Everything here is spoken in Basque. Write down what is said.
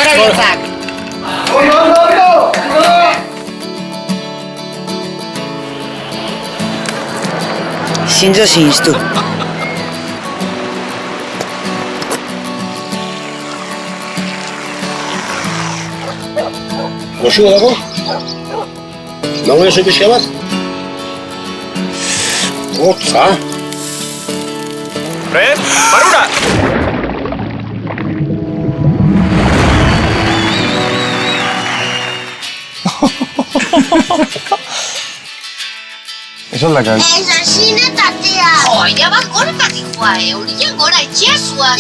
Zorabietzak. Zintzo ziniztu. Goxua dago? Nago ez pixka bat? Hotza! Fred, barura! Eso es la calle. Ez, asine tatea. Joia bat goretatik joa, eurian gora etxea zua.